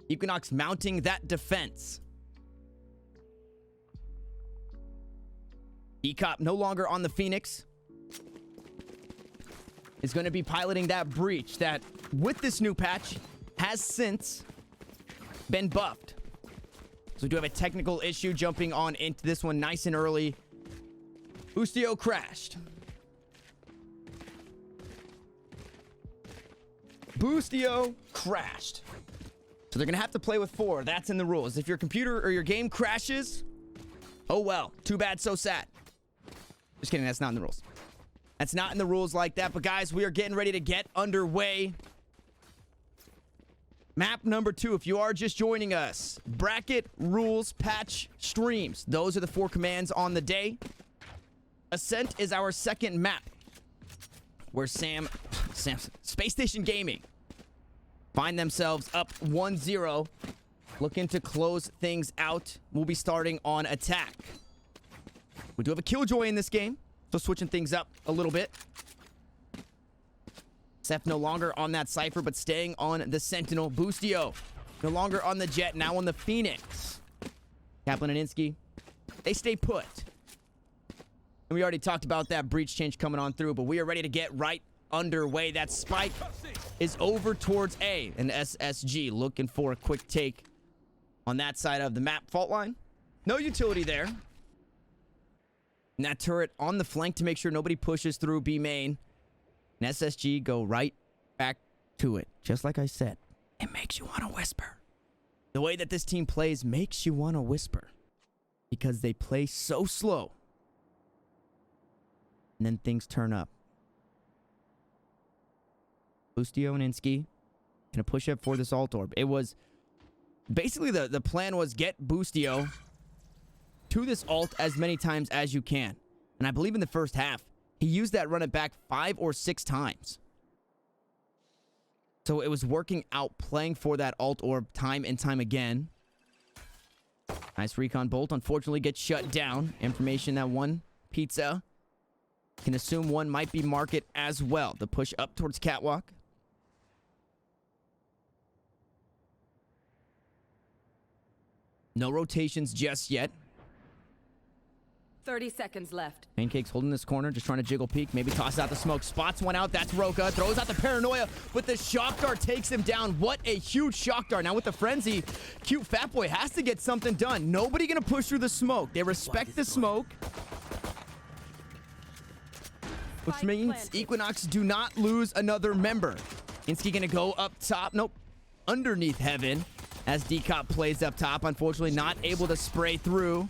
Equinox mounting that defense. Dcop no longer on the Phoenix. Is going to be piloting that breach that, with this new patch, has since been buffed. So we do have a technical issue jumping on into this one nice and early. Boostio crashed. Boostio crashed. So they're going to have to play with 4. That's in the rules. If your computer or your game crashes, oh well. Too bad, so sad. Just kidding, that's not in the rules. That's not in the rules like that. But guys, we are getting ready to get underway. Map number 2, if you are just joining us. Bracket, rules, patch, streams. Those are the 4 commands on the day. Ascent is our second map, where Spacestation Gaming find themselves up 1-0, looking to close things out. We'll be starting on attack. We do have a Killjoy in this game, so switching things up a little bit. sSef no longer on that Cypher, but staying on the Sentinel. Boostio no longer on the Jett, now on the Phoenix. Kaplan and Insky, they stay put. And we already talked about that breach change coming on through, but we are ready to get right underway. That spike is over towards A, and SSG looking for a quick take on that side of the map fault line. No utility there. And that turret on the flank to make sure nobody pushes through B main. And SSG go right back to it. Just like I said, it makes you want to whisper. The way that this team plays makes you want to whisper, because they play so slow. And then things turn up. Boostio and Insky gonna push up for this alt orb. It was basically the plan was get Boostio to this alt as many times as you can. And I believe in the first half, he used that run it back 5 or 6 times. So it was working out, playing for that alt orb time and time again. Nice recon bolt. Unfortunately gets shut down. Information that one pizza can assume one might be market as well. The push up towards Catwalk. No rotations just yet. 30 seconds left. Paincakes holding this corner, just trying to jiggle peek. Maybe tosses out the smoke. Spots one out. That's Roca. Throws out the paranoia, but the shock dart takes him down. What a huge shock dart. Now with the frenzy, cutefatboy has to get something done. Nobody going to push through the smoke. They respect the smoke, which means Equinox do not lose another member. Insky going to go up top. Nope. Underneath heaven as Dcop plays up top. Unfortunately, not able to spray through.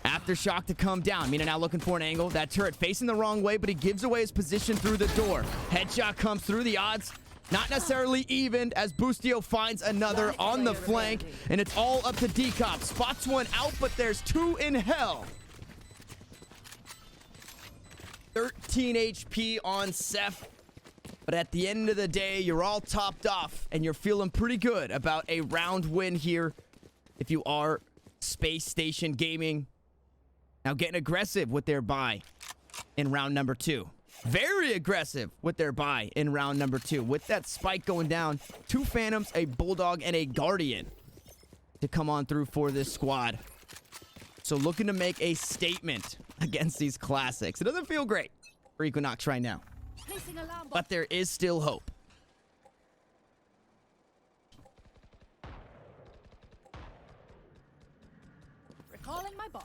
Aftershock to come down. Mina now looking for an angle. That turret facing the wrong way, but he gives away his position through the door. Headshot comes through. The odds not necessarily evened as Boostio finds another on the flank. And it's all up to Dcop. Spots one out, but there's 2 in hell. 13 HP on sSef. But at the end of the day, you're all topped off, and you're feeling pretty good about a round win here if you are Spacestation Gaming. Now getting aggressive with their buy in round number 2. Very aggressive with their buy in round number 2. With that spike going down, 2 Phantoms, a Bulldog, and a Guardian to come on through for this squad. So looking to make a statement against these classics. It doesn't feel great for Equinox right now, but there is still hope. Recalling my bot.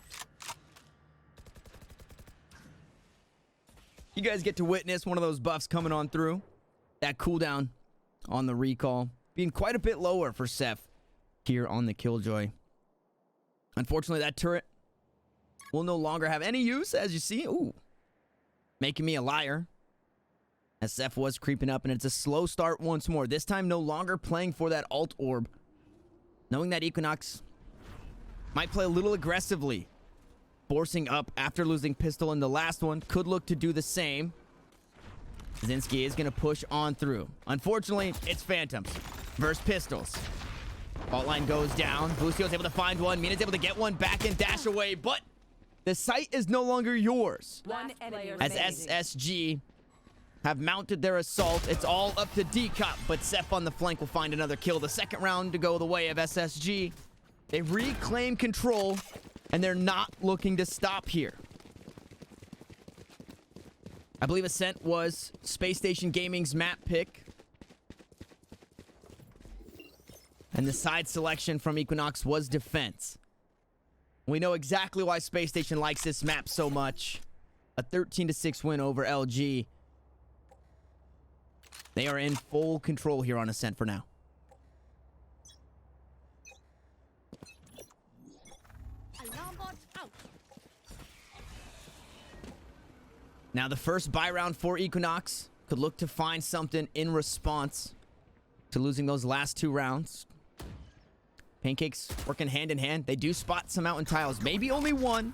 You guys get to witness one of those buffs coming on through. That cooldown on the recall being quite a bit lower for sSef here on the Killjoy. Unfortunately, that turret will no longer have any use, as you see. Ooh, making me a liar. As sSef was creeping up, and it's a slow start once more. This time, no longer playing for that alt orb. Knowing that Equinox might play a little aggressively. Forcing up after losing pistol in the last one. Could look to do the same. Insky is going to push on through. Unfortunately, it's Phantoms versus pistols. Fault line goes down. Boostio's able to find one. Mina's able to get one back and dash away, but the site is no longer yours. One enemy as remaining. SSG have mounted their assault. It's all up to Dcop, but sSef on the flank will find another kill. The second round to go the way of SSG. They reclaim control, and they're not looking to stop here. I believe Ascent was Spacestation Gaming's map pick. And the side selection from Equinox was defense. We know exactly why Spacestation likes this map so much. A 13-6 win over LG. They are in full control here on Ascent for now. Now the first buy round for Equinox could look to find something in response to losing those last 2 rounds. Paincakes working hand in hand. They do spot some mountain tiles. Maybe only one.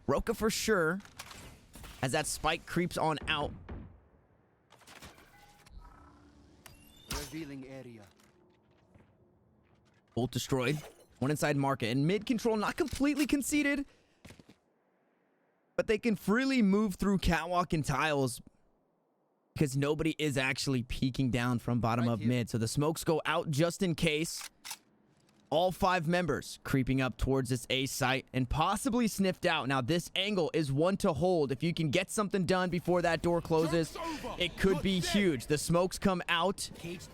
Roca for sure. As that spike creeps on out. Revealing area. Bolt destroyed. One inside market. And mid control not completely conceded. But they can freely move through catwalk and tiles. Because nobody is actually peeking down from bottom of mid. So the smokes go out just in case. All 5 members creeping up towards this A site and possibly sniffed out. Now this angle is one to hold. If you can get something done before that door closes, it could be huge. The smokes come out.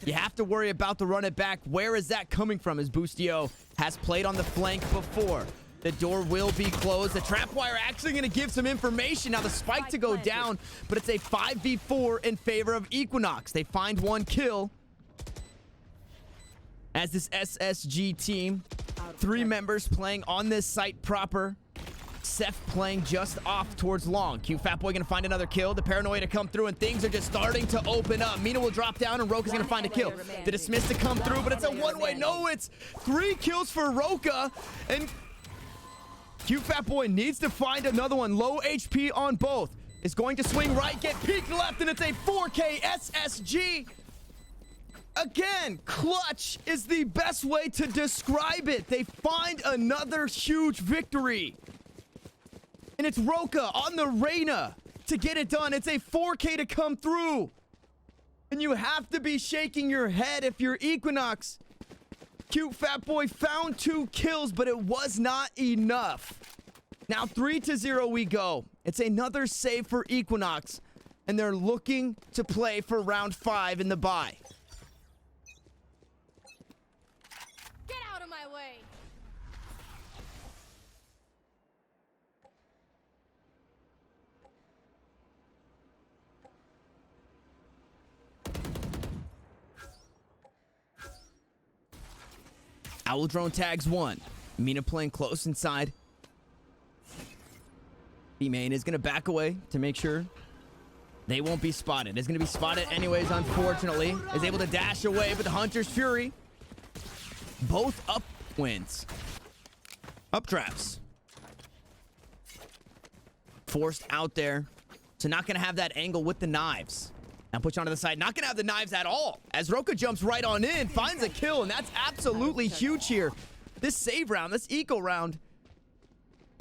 You have to worry about the run it back. Where is that coming from? As Boostio has played on the flank before. The door will be closed. The trap wire actually going to give some information. Now the spike to go down, but it's a 5v4 in favor of Equinox. They find 1 kill. As this SSG team, 3 members playing on this site proper. sSef playing just off towards long. cutefatboy gonna find another kill. The paranoia to come through, and things are just starting to open up. Mina will drop down, and roca's gonna find a kill. The dismiss to come through, but it's a one-way. No, it's 3 kills for roca, and cutefatboy needs to find another one. Low HP on both. Is going to swing right, get peeked left, and it's a 4K SSG. Again, clutch is the best way to describe it. They find another huge victory. And it's roca on the Reyna to get it done. It's a 4K to come through. And you have to be shaking your head if you're Equinox. cutefatboy found 2 kills, but it was not enough. Now 3-0 we go. It's another save for Equinox. And they're looking to play for round 5 in the bye. Owl drone tags 1. Mina playing close inside. B-main is going to back away to make sure they won't be spotted. It's going to be spotted anyways, unfortunately. Is able to dash away, but the Hunter's Fury. Both up wins. Up traps. Forced out there. So not going to have that angle with the knives. Now push onto the side. Not going to have the knives at all. As roca jumps right on in. Finds a kill. And that's absolutely huge here. This save round. This eco round.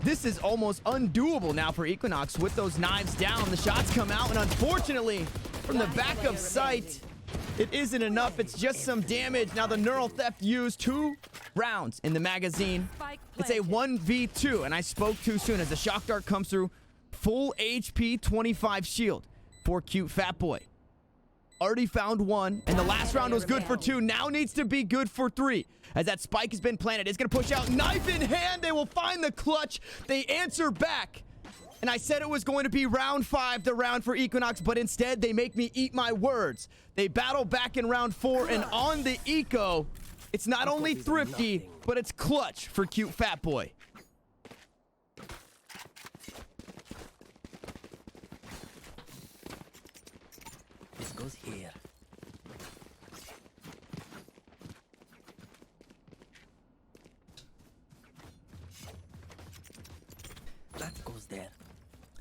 This is almost undoable now for Equinox with those knives down. The shots come out. And unfortunately, from the back of sight, it isn't enough. It's just some damage. Now the neural theft used 2 rounds in the magazine. It's a 1v2. And I spoke too soon as the shock dart comes through. Full HP 25 shield for cutefatboy. Already found 1, and the last round was good for 2. Now needs to be good for 3. As that spike has been planted, it's gonna push out. Knife in hand, they will find the clutch. They answer back. And I said it was going to be round 5, the round for Equinox, but instead they make me eat my words. They battle back in round 4, and on the eco, it's not only thrifty, but it's clutch for cutefatboy. This goes here. That goes there.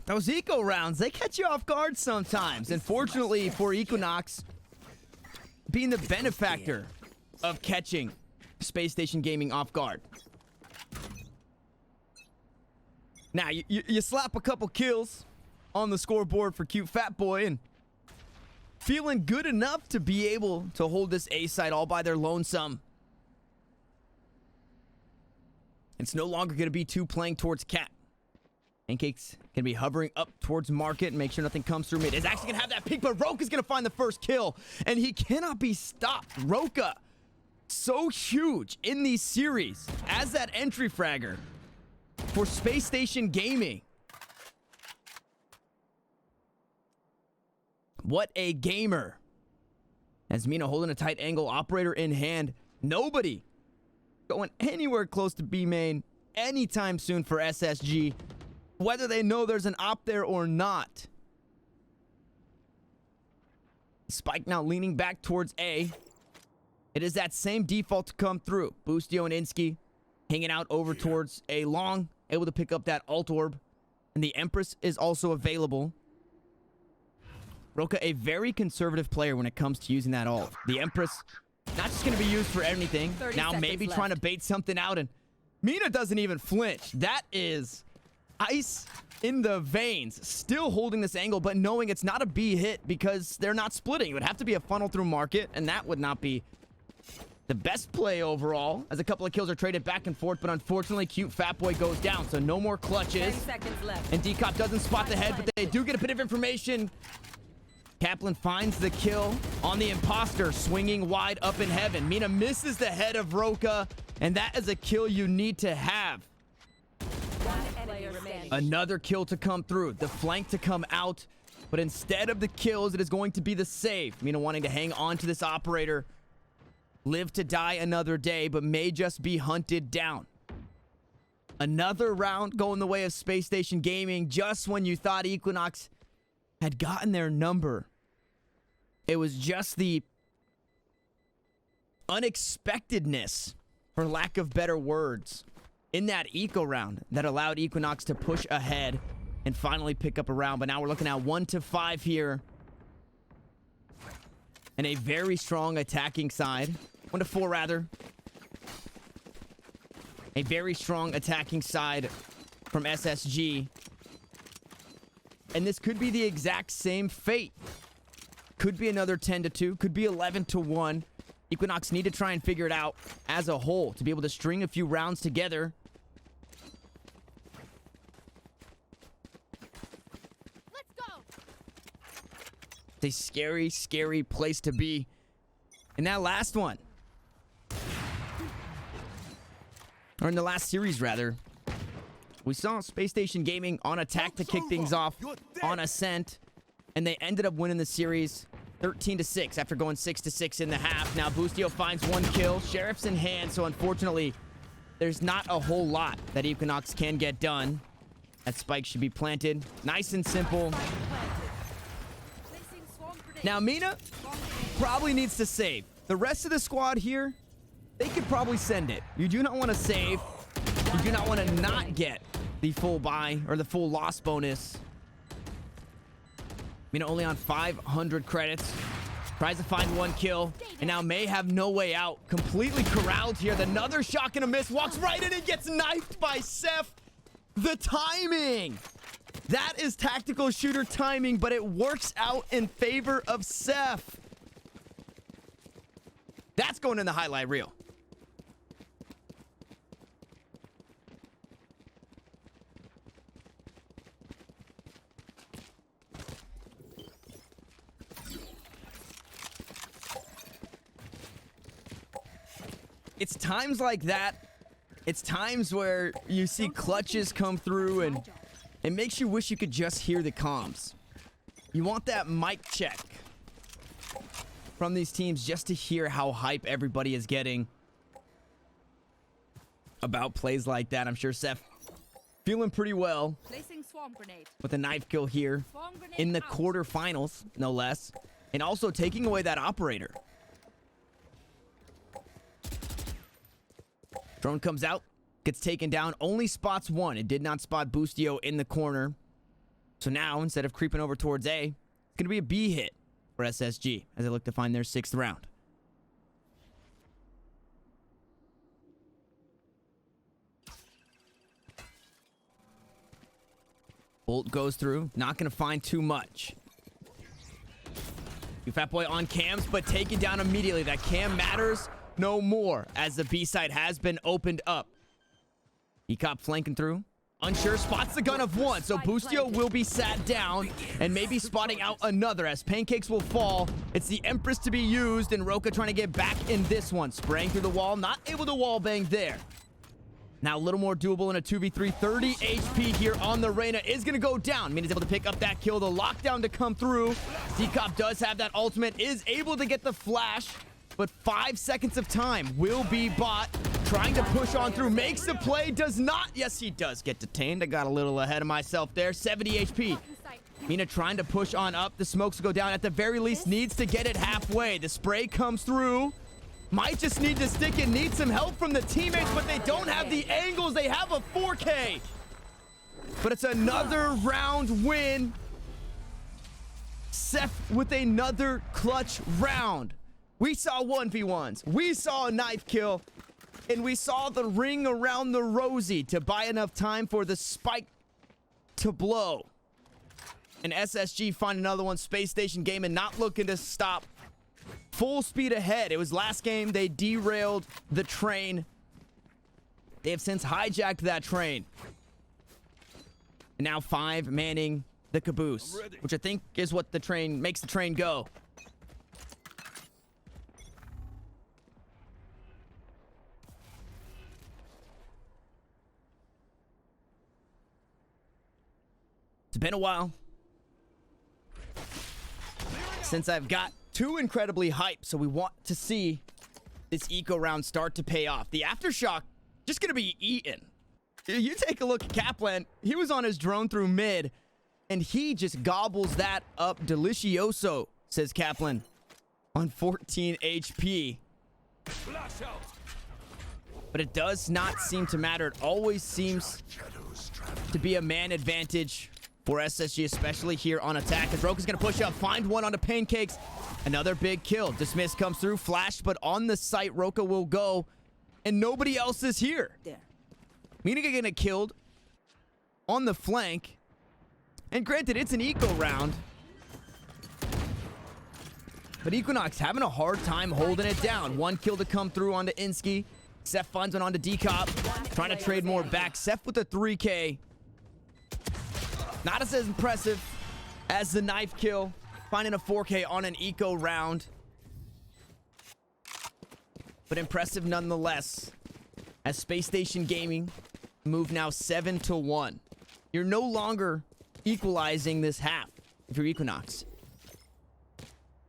Those eco rounds, they catch you off guard sometimes. And fortunately for Equinox, being the benefactor of catching Spacestation Gaming off guard. Now, you slap a couple kills on the scoreboard for cutefatboy, and feeling good enough to be able to hold this A side all by their lonesome. It's no longer going to be two playing towards cat. Paincakes can be hovering up towards market and make sure nothing comes through mid. Is actually going to have that peek, but roca's going to find the first kill, and he cannot be stopped. Roca, so huge in these series as that entry fragger for Spacestation Gaming. What a gamer. As Mina holding a tight angle, operator in hand. Nobody going anywhere close to B main anytime soon for SSG, whether they know there's an op there or not. Spike now leaning back towards A. It is that same default to come through. Boostio and Insky hanging out over towards A long, able to pick up that alt orb. And the Empress is also available. Roca, a very conservative player when it comes to using that ult. The Empress, not just going to be used for anything. Now maybe trying to bait something out, and Mina doesn't even flinch. That is ice in the veins. Still holding this angle, but knowing it's not a B hit because they're not splitting. It would have to be a funnel through market, and that would not be the best play overall, as a couple of kills are traded back and forth, but unfortunately, cutefatboy goes down, so no more clutches. 10 seconds left. And Dcop doesn't spot the head, but they do get a bit of information. Kaplan finds the kill on the imposter, swinging wide up in heaven. Mina misses the head of Roca, and that is a kill you need to have. Another kill to come through, the flank to come out, but instead of the kills, it is going to be the save. Mina wanting to hang on to this operator, live to die another day, but may just be hunted down. Another round going the way of Spacestation Gaming, just when you thought Equinox had gotten their number. It was just the unexpectedness, for lack of better words, in that eco round that allowed Equinox to push ahead and finally pick up a round. But now we're looking at 1-5 here. And a very strong attacking side. 1-4 rather. A very strong attacking side from SSG. And this could be the exact same fate. Could be another 10-2. Could be 11-1. Equinox need to try and figure it out as a whole to be able to string a few rounds together. Let's go. It's a scary, scary place to be. In that last one. Or in the last series, rather. We saw Spacestation Gaming on attack to kick things off on Ascent, and they ended up winning the series 13-6 after going 6-6 in the half. Now Boostio finds one kill, Sheriff's in hand, so unfortunately there's not a whole lot that Equinox can get done. That spike should be planted, nice and simple. Now Mina probably needs to save. The rest of the squad here, they could probably send it. You do not want to save. You do not want to not get the full buy or the full loss bonus. Mina only on 500 credits. Tries to find one kill, and now may have no way out. Completely corralled here. Another shot gonna miss. Walks right in and gets knifed by sSef. The timing. That is tactical shooter timing, but it works out in favor of sSef. That's going in the highlight reel. It's times like that. It's times where you see clutches come through and it makes you wish you could just hear the comms. You want that mic check from these teams just to hear how hype everybody is getting about plays like that. I'm sure sSef feeling pretty well with a knife kill here in the quarterfinals, no less. And also taking away that operator. Drone comes out, gets taken down, only spots one. It did not spot Boostio in the corner. So now, instead of creeping over towards A, it's going to be a B hit for SSG as they look to find their 6th round. Bolt goes through, not going to find too much. cutefatboy on cams, but taken down immediately. That cam matters no more as the B side has been opened up. Dcop flanking through. Unsure, spots the gun of one, so Boostio will be sat down and maybe spotting out another as Paincakes will fall. It's the Empress to be used, and Roca trying to get back in this one. Spraying through the wall, not able to wall bang there. Now a little more doable in a 2v3. 30 HP here on the Reyna is going to go down. Mina's able to pick up that kill. The lockdown to come through. Dcop does have that ultimate, is able to get the flash, but 5 seconds of time will be bought. Trying to push on through, makes the play, does not. Yes, he does get detained. I got a little ahead of myself there. 70 HP. Mina trying to push on up. The smokes go down. At the very least, needs to get it halfway. The spray comes through. Might just need to stick it. Need some help from the teammates, but they don't have the angles. They have a 4K. But it's another round win. sSef with another clutch round. We saw 1v1s. We saw a knife kill. And we saw the ring around the rosy to buy enough time for the spike to blow. And SSG find another one. Spacestation Gaming not looking to stop. Full speed ahead. It was last game. They derailed the train. They have since hijacked that train. And now 5 manning the caboose, which I think is what the train makes the train go. It's been a while since I've got too incredibly hyped, so we want to see this eco round start to pay off. The aftershock just gonna be eaten. You take a look at Kaplan. He was on his drone through mid, and he just gobbles that up. Delicioso, says Kaplan, on 14 HP. But it does not seem to matter. It always seems to be a man advantage for SSG, especially here on attack. As Roca's gonna push up, find one onto Paincakes. Another big kill. Dismiss comes through, flash, but on the site, Roca will go, and nobody else is here. Mina getting killed on the flank. And granted, it's an eco round, but Equinox having a hard time holding it down. One kill to come through onto Insky. sSef finds one onto Dcop. Trying to trade more back. sSef with a 3K. Not as impressive as the knife kill. Finding a 4K on an eco round. But impressive nonetheless. As Spacestation Gaming move now 7-1. You're no longer equalizing this half if you're Equinox.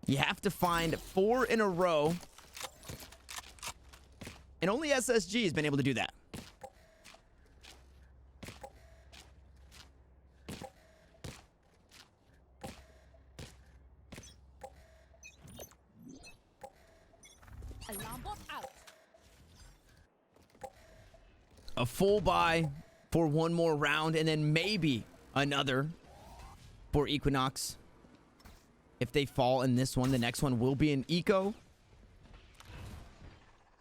You have to find 4 in a row. And only SSG has been able to do that. Alarm bot out. A full buy for one more round, and then maybe another for Equinox. If they fall in this one, the next one will be an eco.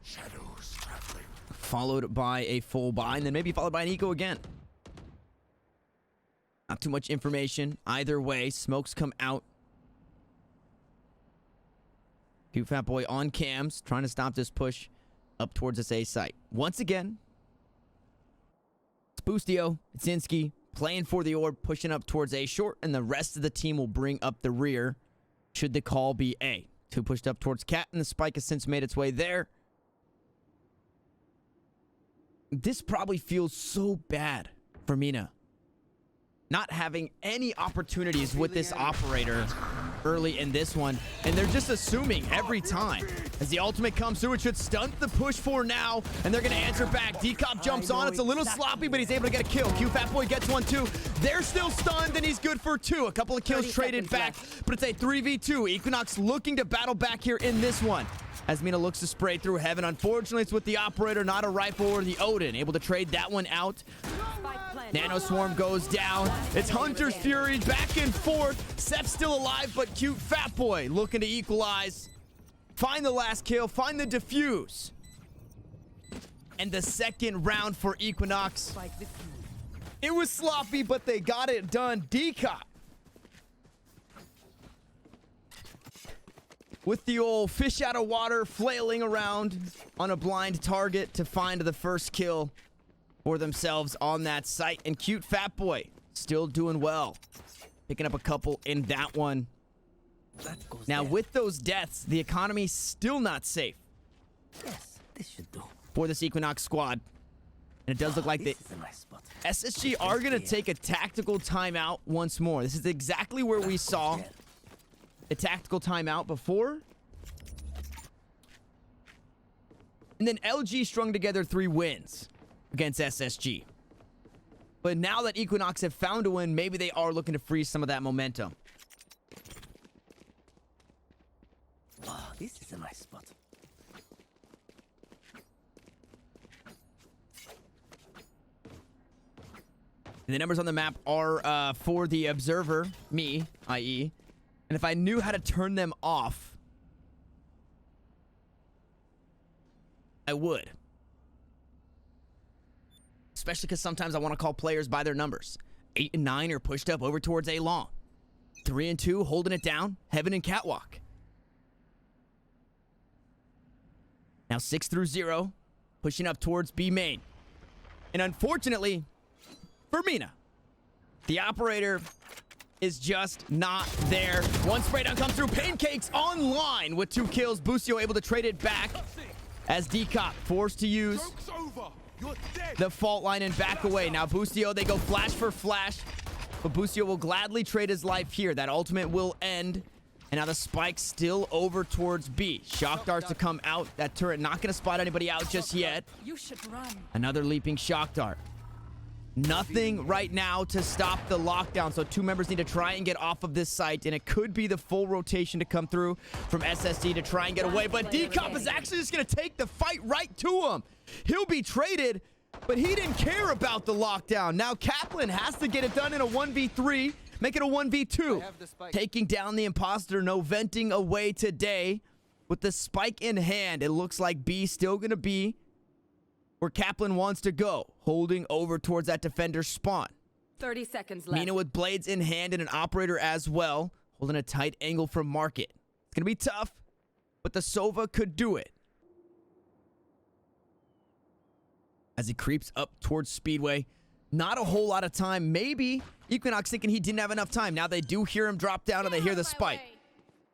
Shadows traveling. Followed by a full buy, and then maybe followed by an eco again. Not too much information either way. Smokes come out. cutefatboy on cams, trying to stop this push up towards this A site. Once again, it's Boostio, it's insky, playing for the orb, pushing up towards A short, and the rest of the team will bring up the rear should the call be A. 2 pushed up towards Cat, and the spike has since made its way there. This probably feels so bad for Mina. Not having any opportunities with this operator early in this one, and they're just assuming every time. As the ultimate comes through, it should stunt the push for now, and they're gonna answer back. Dcop jumps on, it's a little sloppy, but he's able to get a kill. cutefatboy gets one too. They're still stunned, and he's good for 2. A couple of kills traded back, but it's a 3v2. Equinox looking to battle back here in this one. As Mina looks to spray through heaven. Unfortunately, it's with the operator, not a rifle or the Odin. Able to trade that one out. Nano Swarm goes down. It's Hunter's Fury back and forth. sSef's still alive, but cutefatboy looking to equalize. Find the last kill, find the defuse. And the second round for Equinox. It was sloppy, but they got it done. Dcop with the old fish out of water, flailing around on a blind target to find the first kill for themselves on that site. And cutefatboy still doing well, picking up a couple in that one. Now, with those deaths, the economy's still not safe. Yes, this should do. For this Equinox squad. And it does look like the SSG are going to take a tactical timeout once more. This is exactly where we saw the tactical timeout before. And then LG strung together 3 wins against SSG. But now that Equinox have found a win, maybe they are looking to freeze some of that momentum. Oh, this is a nice spot. And the numbers on the map are for the observer, me, i.e. And if I knew how to turn them off, I would. Especially because sometimes I want to call players by their numbers. 8 and 9 are pushed up over towards A long. 3 and 2 holding it down, Heaven and Catwalk. Now 6 through 0, pushing up towards B main. And unfortunately, for mina, the operator is just not there. One spray down comes through. Paincakes online with 2 kills. Boostio able to trade it back as Dcop forced to use the fault line and back away. Now Boostio, they go flash for flash, but Boostio will gladly trade his life here. That ultimate will end. And now the spike still over towards B. Shock darts to come out. That turret not going to spot anybody out just yet. You should run. Another leaping shock dart. Nothing right now to stop the lockdown, so 2 members need to try and get off of this site, and it could be the full rotation to come through from SSD to try and get away, but Dcop is actually just going to take the fight right to him. He'll be traded, but he didn't care about the lockdown. Now Kaplan has to get it done in a 1v3, make it a 1v2. Taking down the imposter, no venting away today. With the spike in hand, it looks like B still going to be where Kaplan wants to go, holding over towards that defender spawn. 30 seconds left. Mina with blades in hand and an operator as well, holding a tight angle from market. It's going to be tough, but the Sova could do it. As he creeps up towards Speedway, not a whole lot of time. Maybe Equinox thinking he didn't have enough time. Now they do hear him drop down and they hear the spike.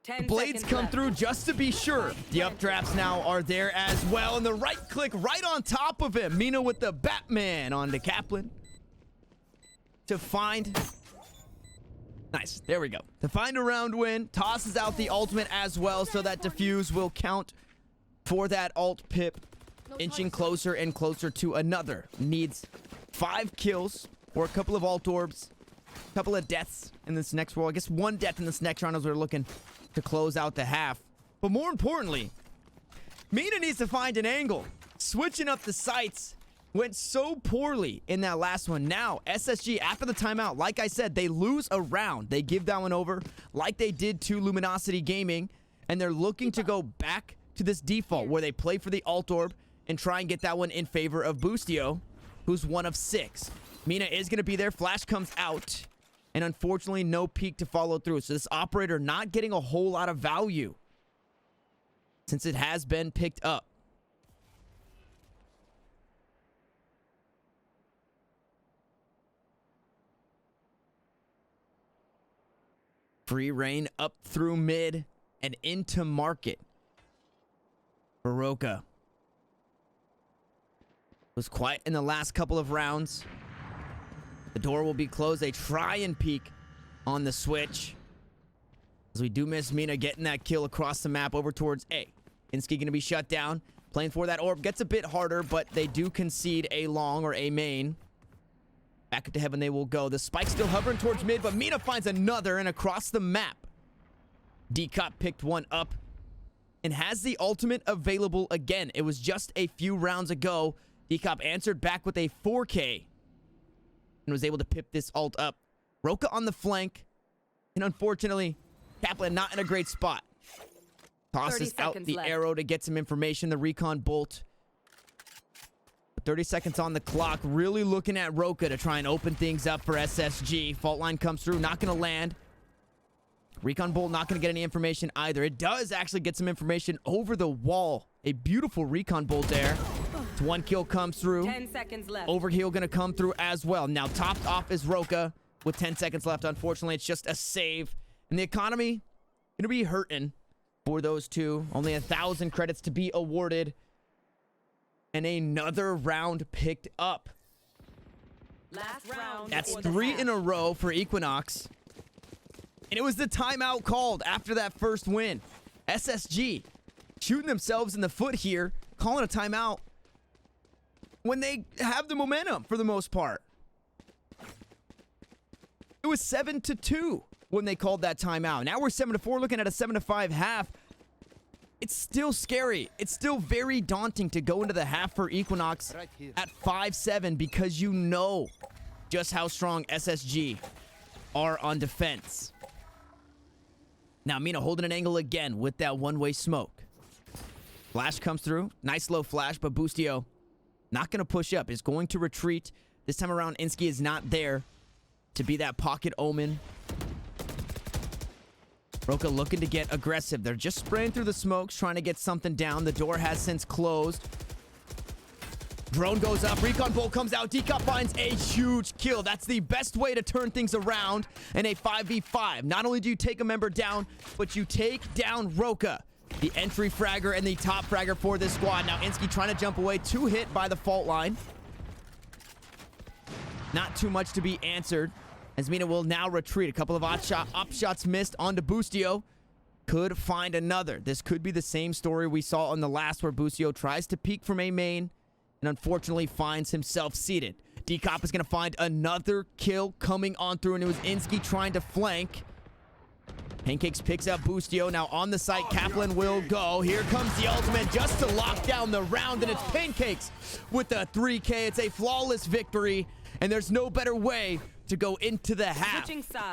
The blades come through just to be sure. The updrafts now are there as well. And the right click right on top of him. Mina with the Batman on the Kaplan. To find... Nice. There we go. To find a round win. Tosses out the ultimate as well. So that defuse will count for that ult pip. Inching closer and closer to another. Needs 5 kills or a couple of ult orbs. A couple of deaths in this next round. I guess 1 death in this next round as we're looking to close out the half. But more importantly, mina needs to find an angle. Switching up the sights went so poorly in that last one. Now, SSG, after the timeout, like I said, they lose a round. They give that one over like they did to Luminosity Gaming. And they're looking to go back to this default where they play for the alt orb and try and get that one in favor of Boostio, who's 1 of 6. Mina is going to be there. Flash comes out. And unfortunately, no peek to follow through. So this operator not getting a whole lot of value since it has been picked up. Free reign up through mid and into market. For roca. Was quiet in the last couple of rounds. The door will be closed. They try and peek on the switch. As we do miss mina getting that kill across the map over towards A. Insky going to be shut down. Playing for that orb. Gets a bit harder, but they do concede A long or A main. Back up to heaven they will go. The spike still hovering towards mid, but mina finds another and across the map. Dcop picked one up and has the ultimate available again. It was just a few rounds ago. Dcop answered back with a 4K. And was able to pip this ult up. Roca on the flank. And unfortunately, Kaplan not in a great spot. Tosses out the arrow to get some information. The recon bolt. 30 seconds on the clock. Really looking at roca to try and open things up for SSG. Fault line comes through. Not going to land. Recon Bolt not going to get any information either. It does actually get some information over the wall. A beautiful Recon Bolt there. It's 1 kill comes through. 10 seconds left. Overheal going to come through as well. Now topped off is Roca with 10 seconds left. Unfortunately, it's just a save. And the economy going to be hurting for those two. Only 1,000 credits to be awarded. And another round picked up. Last round. That's for the 3 half. in a row for Equinox. And it was the timeout called after that first win. SSG shooting themselves in the foot here, calling a timeout when they have the momentum for the most part. It was 7-2 when they called that timeout. Now we're 7-4, looking at a 7-5 half. It's still scary. It's still very daunting to go into the half for Equinox at 5-7 because you know just how strong SSG are on defense. Now Mina holding an angle again with that one-way smoke. Flash comes through. Nice low flash, but Boostio not going to push up. Is going to retreat. This time around, Insky is not there to be that pocket Omen. Roca looking to get aggressive. They're just spraying through the smokes, trying to get something down. The door has since closed. Drone goes up. Recon Bolt comes out. Dcop finds a huge kill. That's the best way to turn things around in a 5v5. Not only do you take a member down, but you take down Roca, the entry fragger and the top fragger for this squad. Now Insky trying to jump away. 2 hit by the fault line. Not too much to be answered, as Mina will now retreat. A couple of op shots missed onto Boostio. Could find another. This could be the same story we saw on the last, where Boostio tries to peek from a main and unfortunately finds himself seated. Dcop is going to find another kill coming on through, and it was Insky trying to flank. Paincakes picks up Boostio. Now on the site, Kaplan will go. Here comes the ultimate just to lock down the round, and it's Paincakes with the 3K. It's a flawless victory, and there's no better way to go into the half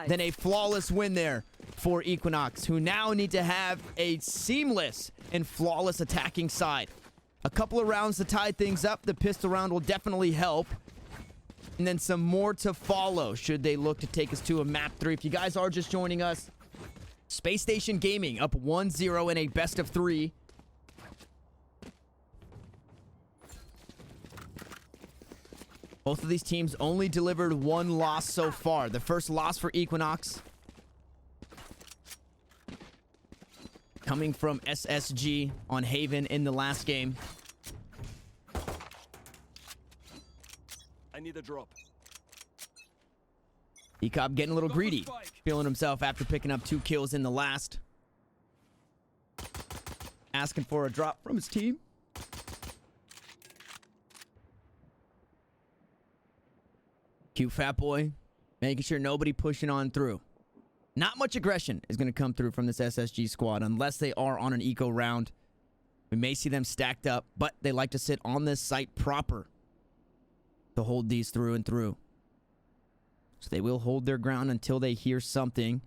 than a flawless win there for Equinox, who now need to have a seamless and flawless attacking side. A couple of rounds to tie things up. The pistol round will definitely help. And then some more to follow should they look to take us to a map 3. If you guys are just joining us, Spacestation Gaming up 1-0 in a best of 3. Both of these teams only delivered 1 loss so far. The first loss for Equinox coming from SSG on Haven in the last game. I need a drop. Dcop getting a little greedy, feeling himself after picking up 2 kills in the last. Asking for a drop from his team. Cutefatboy making sure nobody pushing on through. Not much aggression is going to come through from this SSG squad unless they are on an eco round. We may see them stacked up, but they like to sit on this site proper to hold these through and through. So they will hold their ground until they hear something.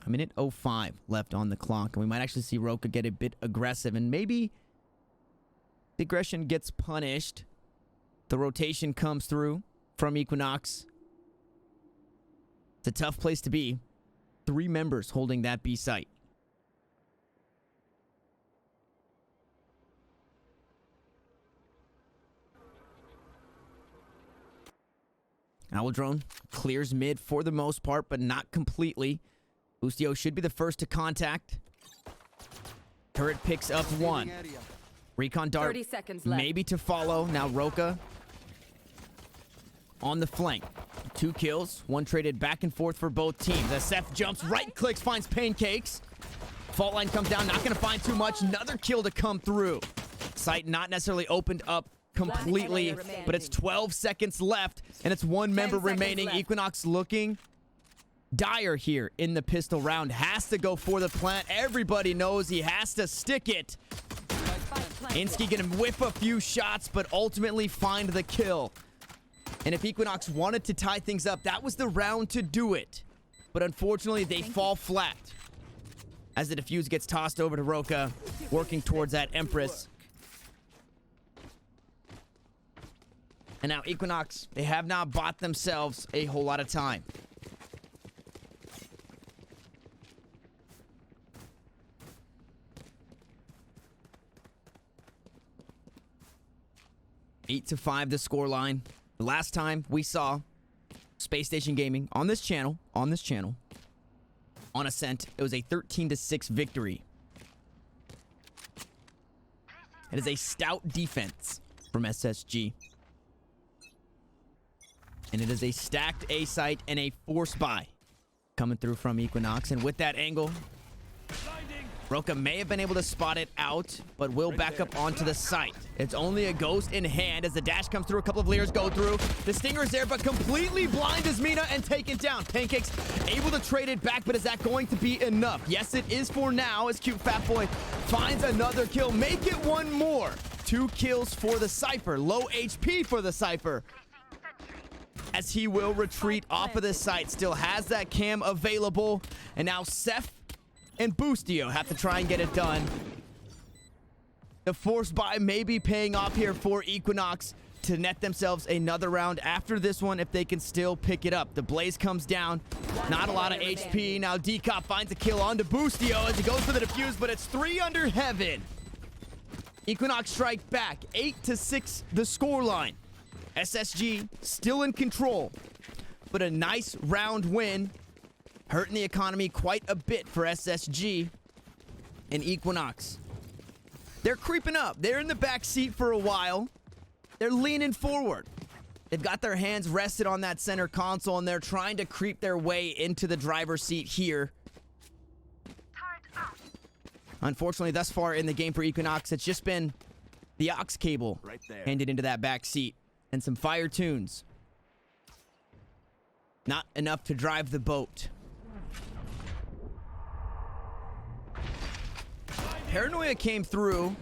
A minute 05 left on the clock, and we might actually see Roca get a bit aggressive, and maybe the aggression gets punished. The rotation comes through from Equinox. It's a tough place to be. 3 members holding that B site. Owl Drone clears mid for the most part, but not completely. Boostio should be the first to contact. Turret picks up 1. Recon dart 30 seconds left. maybe to follow. Now Roca on the flank. 2 kills, 1 traded back and forth for both teams. sSef jumps, right clicks, finds Paincakes. Fault line comes down, not going to find too much. Another kill to come through. Site not necessarily opened up completely, but it's 12 seconds left, and it's 1 member remaining. left. Equinox looking dire here in the pistol round. Has to go for the plant. Everybody knows he has to stick it. Insky gonna whip a few shots, but ultimately find the kill. And if Equinox wanted to tie things up, that was the round to do it. But unfortunately, they fall flat as the defuse gets tossed over to Roca, working towards that Empress. And now Equinox, they have not bought themselves a whole lot of time. 8-5 the scoreline. The last time we saw Spacestation Gaming on this channel, on Ascent, it was a 13-6 victory. It is a stout defense from SSG. And it is a stacked A site and a force buy coming through from Equinox. And with that angle, roca may have been able to spot it out, but will back up onto the site. It's only a ghost in hand as the dash comes through. A couple of layers go through. The Stinger's there, but completely blind as Mina and take it down. Paincakes able to trade it back, but is that going to be enough? Yes, it is for now as cutefatboy finds another kill. Make it one more. 2 kills for the Cypher. Low HP for the Cypher, as he will retreat off of this site. Still has that cam available. And now sSef and Boostio have to try and get it done. The force buy may be paying off here for Equinox to net themselves another round after this one if they can still pick it up. The blaze comes down. Not a lot of HP. Now Dcop finds a kill onto Boostio as he goes for the defuse, but it's 3 under heaven. Equinox strike back. 8-6 the scoreline. SSG still in control, but a nice round win, hurting the economy quite a bit for SSG and Equinox. They're creeping up. They're in the back seat for a while. They're leaning forward. They've got their hands rested on that center console, and they're trying to creep their way into the driver's seat here. Unfortunately, thus far in the game for Equinox, it's just been the aux cable Right there. handed into that back seat. And some fire tunes. Not enough to drive the boat. Paranoia came through,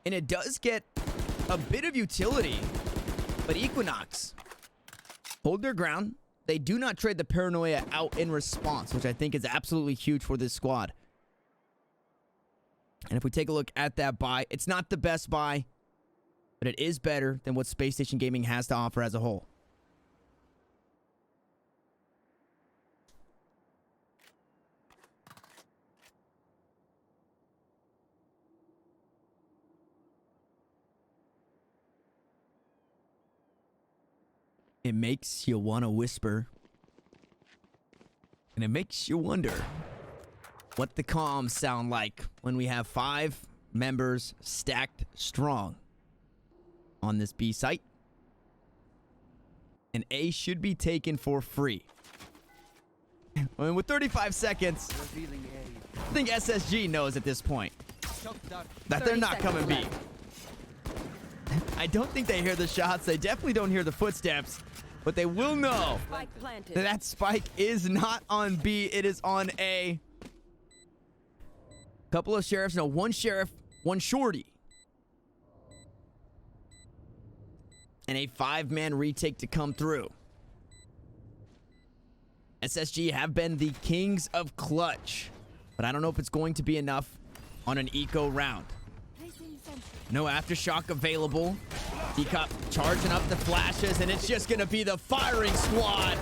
and it does get a bit of utility. But Equinox hold their ground. They do not trade the Paranoia out in response, which I think is absolutely huge for this squad. And if we take a look at that buy, it's not the best buy, but it is better than what Spacestation Gaming has to offer as a whole. It makes you want to whisper. And it makes you wonder what the comms sound like when we have 5 members stacked strong on this B site. And A should be taken for free. I mean, with 35 seconds, I think SSG knows at this point that they're not coming B. I don't think they hear the shots. They definitely don't hear the footsteps, but they will know that that spike is not on B. It is on A. Couple of sheriffs. No, 1 sheriff, 1 shorty. And a 5-man retake to come through. SSG have been the kings of clutch, but I don't know if it's going to be enough on an eco round. No aftershock available. Dcop charging up the flashes, and it's just going to be the firing squad.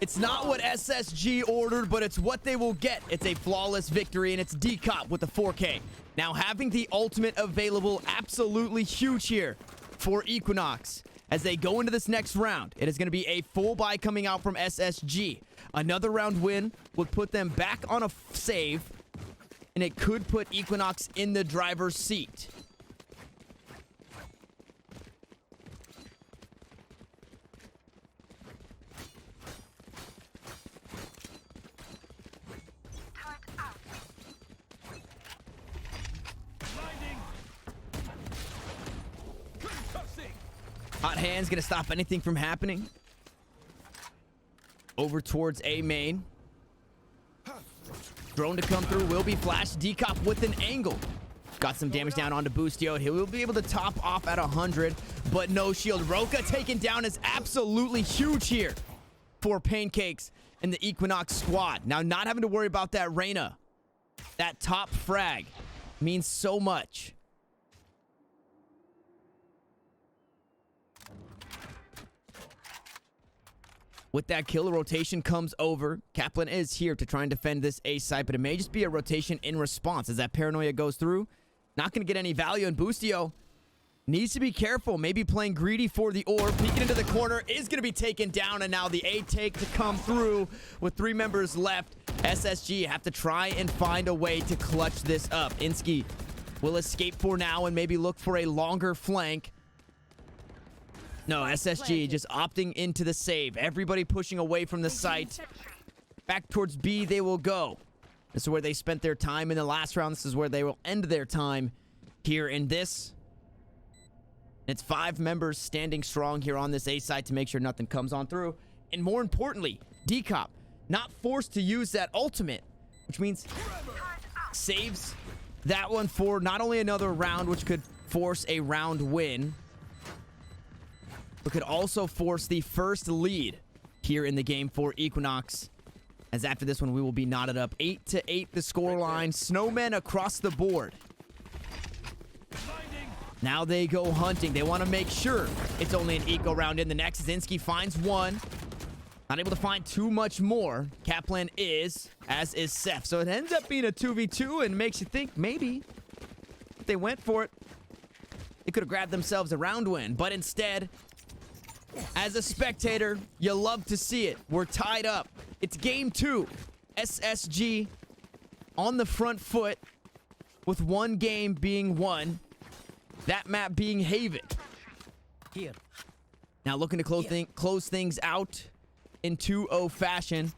It's not what SSG ordered, but it's what they will get. It's a flawless victory, and it's Dcop with the 4K. Now having the ultimate available, absolutely huge here for Equinox as they go into this next round. It is going to be a full buy coming out from SSG. Another round win would put them back on a save, and it could put Equinox in the driver's seat. Hot hands gonna stop anything from happening. Over towards A main. Drone to come through will be flashed. Dcop with an angle. Got some damage down onto Boostio. He will be able to top off at 100, but no shield. Roca taken down is absolutely huge here for Paincakes and the Equinox squad. Now not having to worry about that Reyna. That top frag means so much. With that kill, a rotation comes over. Kaplan is here to try and defend this A site, but it may just be a rotation in response as that paranoia goes through. Not going to get any value, and Boostio needs to be careful. Maybe playing greedy for the orb. Peeking into the corner is going to be taken down. And now the A take to come through with 3 members left. SSG have to try and find a way to clutch this up. Insky will escape for now and maybe look for a longer flank. No, SSG just opting into the save. Everybody pushing away from the site. Back towards B they will go. This is where they spent their time in the last round. This is where they will end their time here in this. It's 5 members standing strong here on this A side to make sure nothing comes on through. And more importantly, Dcop not forced to use that ultimate, which means saves that one for not only another round, which could force a round win, but could also force the first lead here in the game for Equinox. As after this one, we will be knotted up 8-8 the scoreline. Snowmen across the board. Now they go hunting. They want to make sure it's only an eco round in the next. Insky finds one. Not able to find too much more. Kaplan is, as is sSef. So it ends up being a 2v2 and makes you think maybe if they went for it, they could have grabbed themselves a round win. But instead, as a spectator, you love to see it. We're tied up. It's game 2. SSG on the front foot with one game being won. That map being Haven. Here. Now looking to close things out in 2-0 fashion,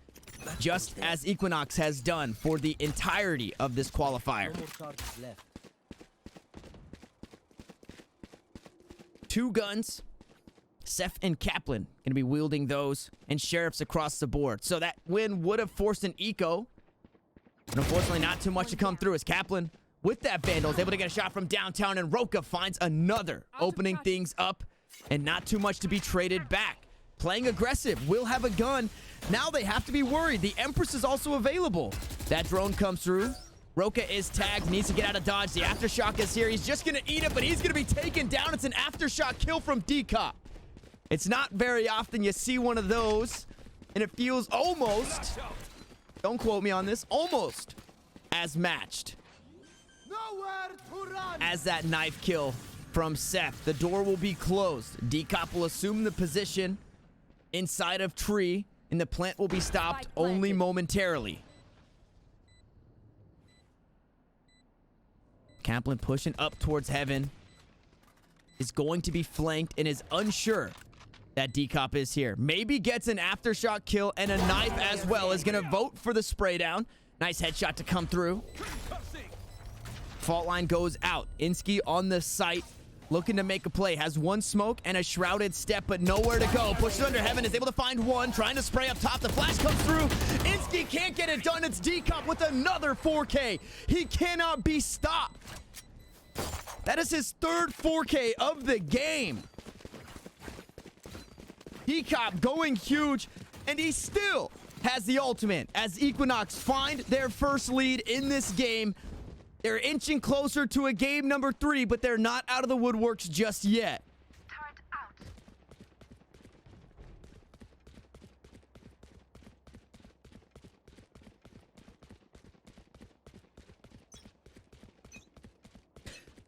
just as Equinox has done for the entirety of this qualifier. No more charges left. 2 guns. sSef and Kaplan going to be wielding those, and sheriffs across the board. So that win would have forced an eco. But unfortunately, not too much to come through as Kaplan, with that Vandal, is able to get a shot from downtown, and Roca finds another, opening things up, and not too much to be traded back. Playing aggressive, will have a gun. Now they have to be worried. The Empress is also available. That drone comes through. Roca is tagged, needs to get out of dodge. The Aftershock is here. He's just going to eat it, but he's going to be taken down. It's an Aftershock kill from Dcop. It's not very often you see one of those, and it feels almost, don't quote me on this, almost as matched as that knife kill from sSef. The door will be closed. Dcop will assume the position inside of tree, and the plant will be stopped only momentarily. Kaplan pushing up towards heaven, is going to be flanked and is unsure that Dcop is here. Maybe gets an Aftershock kill and a knife as well. Is going to vote for the spray down. Nice headshot to come through. Fault line goes out. Insky on the site, looking to make a play. Has one smoke and a shrouded step, but nowhere to go. Pushes under heaven, is able to find one. Trying to spray up top. The flash comes through. Insky can't get it done. It's Dcop with another 4K. He cannot be stopped. That is his 3rd 4K of the game. Dcop going huge, and he still has the ultimate as Equinox find their first lead in this game. They're inching closer to a game number 3, but they're not out of the woodworks just yet.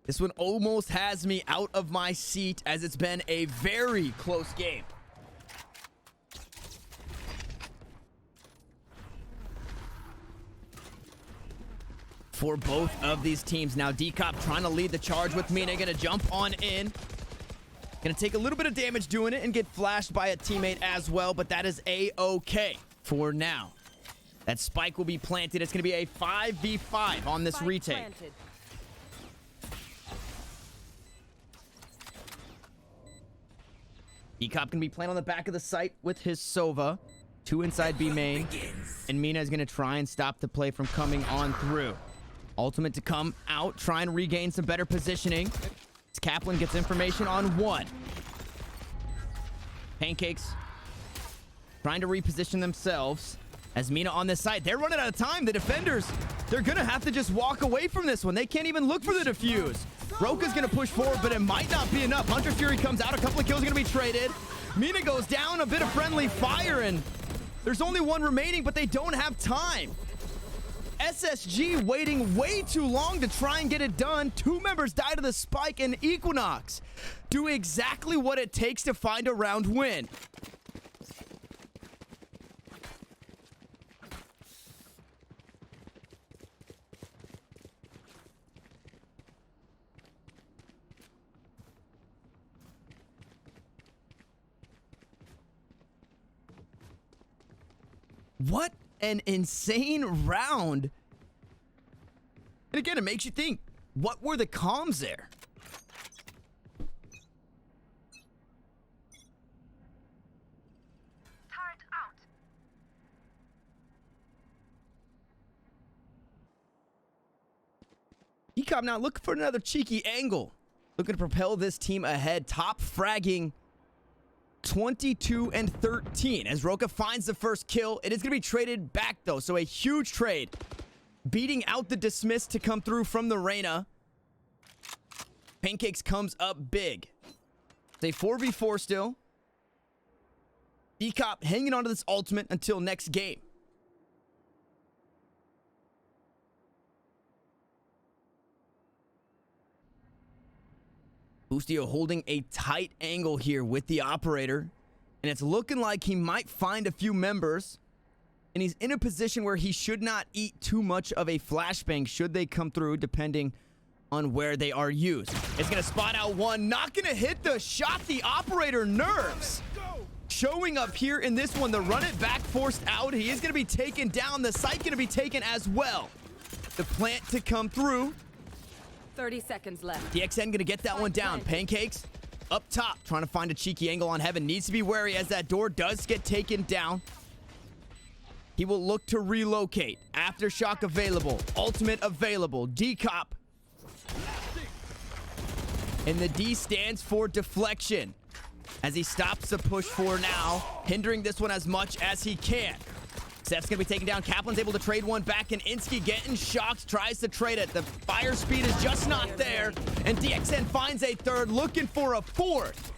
This one almost has me out of my seat as it's been a very close game. For both of these teams. Now Dcop trying to lead the charge with mina. Gonna jump on in. Gonna take a little bit of damage doing it and get flashed by a teammate as well, but that is a-okay for now. That spike will be planted. It's gonna be a 5v5 on this retake. Planted. Dcop can be playing on the back of the site with his Sova. 2 inside B main. And mina is gonna try and stop the play from coming on through. Ultimate to come out, try and regain some better positioning. As Kaplan gets information on 1. Paincakes trying to reposition themselves. As mina on this side, they're running out of time. The defenders, they're gonna have to just walk away from this one. They can't even look for the defuse. Roca's gonna push forward, but it might not be enough. Hunter Fury comes out, a couple of kills are gonna be traded. mina goes down, a bit of friendly fire, and there's only 1 remaining, but they don't have time. SSG waiting way too long to try and get it done. 2 members die to the spike, and Equinox do exactly what it takes to find a round win. What an insane round. And again, it makes you think, what were the comms there? Turret out. Dcop now looking for another cheeky angle. Looking to propel this team ahead. Top fragging 22 and 13 as Roca finds the first kill. It is going to be traded back though, so a huge trade. Beating out the dismiss to come through from the Reyna. Paincakes comes up big. It's a 4v4 still. Dcop hanging on to this ultimate until next game. Boostio holding a tight angle here with the operator. And it's looking like he might find a few members. And he's in a position where he should not eat too much of a flashbang should they come through, depending on where they are used. It's going to spot out one. Not going to hit the shot. The operator nerves. Showing up here in this one. The run it back forced out. He is going to be taken down. The site going to be taken as well. The plant to come through. 30 seconds left. DXN gonna get that one down. Paincakes up top, trying to find a cheeky angle on Heaven. Needs to be wary as that door does get taken down. He will look to relocate. Aftershock available. Ultimate available. Dcop. And the D stands for deflection. As he stops the push for now, hindering this one as much as he can. sSef's gonna be taken down. Kaplan's able to trade one back, and Insky getting shocked, tries to trade it. The fire speed is just not there, and DXN finds a third, looking for a fourth.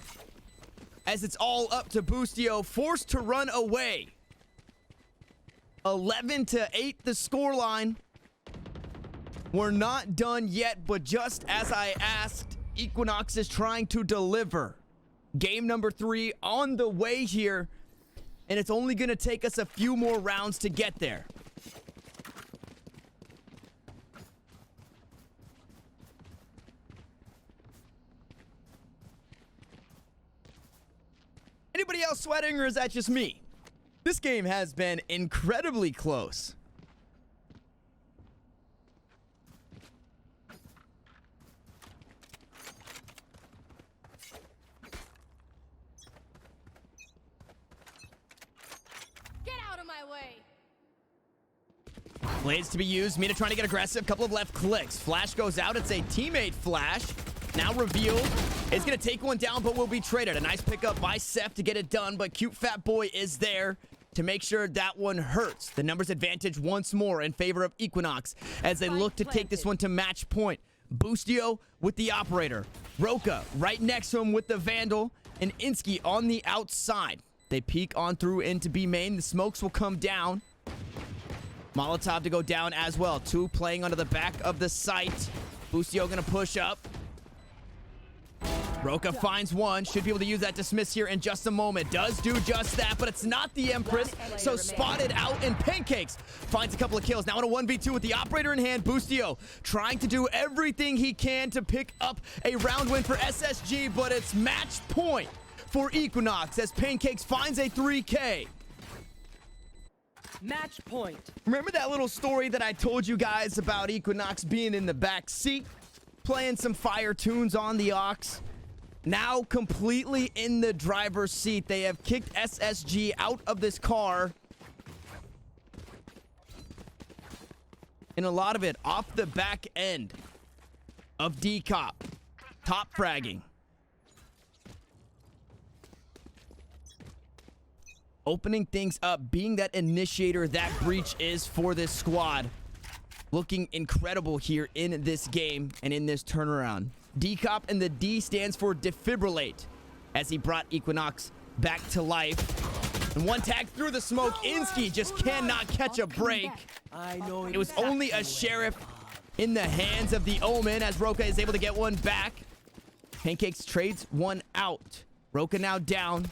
As it's all up to Boostio, forced to run away. 11-8 the scoreline. We're not done yet, but just as I asked, Equinox is trying to deliver. Game number 3 on the way here. And it's only going to take us a few more rounds to get there. Anybody else sweating, or is that just me? This game has been incredibly close. Blades to be used. Mina trying to get aggressive. Couple of left clicks. Flash goes out. It's a teammate flash. Now revealed. It's going to take one down, but will be traded. A nice pickup by sSef to get it done, but cutefatboy is there to make sure that one hurts. The numbers advantage once more in favor of Equinox as they look to take this one to match point. Boostio with the operator. Roca right next to him with the Vandal. And Insky on the outside. They peek on through into B main. The smokes will come down. Molotov to go down as well. 2 playing under the back of the site. Boostio gonna push up. Roca finds one. Should be able to use that dismiss here in just a moment. Does do just that, but it's not the Empress. So spotted out, and Paincakes finds a couple of kills. Now in a 1v2 with the operator in hand. Boostio trying to do everything he can to pick up a round win for SSG, but it's match point for Equinox as Paincakes finds a 3K. Match point. Remember that little story that I told you guys about Equinox being in the back seat, playing some fire tunes on the aux? Now completely in the driver's seat. They have kicked SSG out of this car. And a lot of it off the back end of Dcop. Top fragging. Opening things up, being that initiator that Breach is for this squad. Looking incredible here in this game and in this turnaround. Dcop, and the D stands for defibrillate as he brought Equinox back to life. And one tag through the smoke. Insky just cannot catch a break. I know It was only a sheriff in the hands of the Omen as Roca is able to get one back. Paincakes trades one out. Roca now down.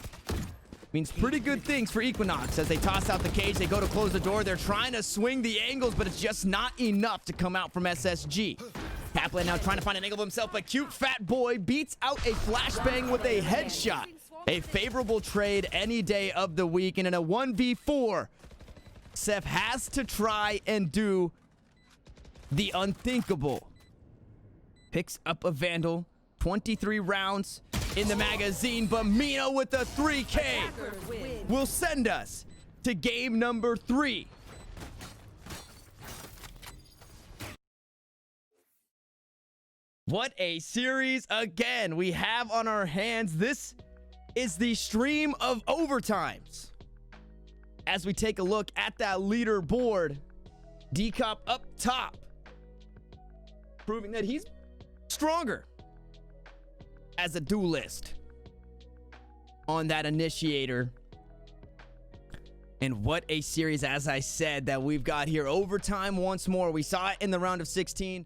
Means pretty good things for Equinox as they toss out the cage. They go to close the door. They're trying to swing the angles, but it's just not enough to come out from SSG. Kaplan now trying to find an angle of himself, but cutefatboy beats out a flashbang with a headshot. A favorable trade any day of the week. And in a 1v4, sSef has to try and do the unthinkable. Picks up a Vandal. 23 rounds in the magazine, but Mina with the 3K will send us to game number 3. What a series again we have on our hands. This is the stream of overtimes. As we take a look at that leaderboard, Dcop up top, proving that he's stronger as a duelist on that initiator. And what a series, as I said, that we've got here. Overtime once more. We saw it in the round of 16.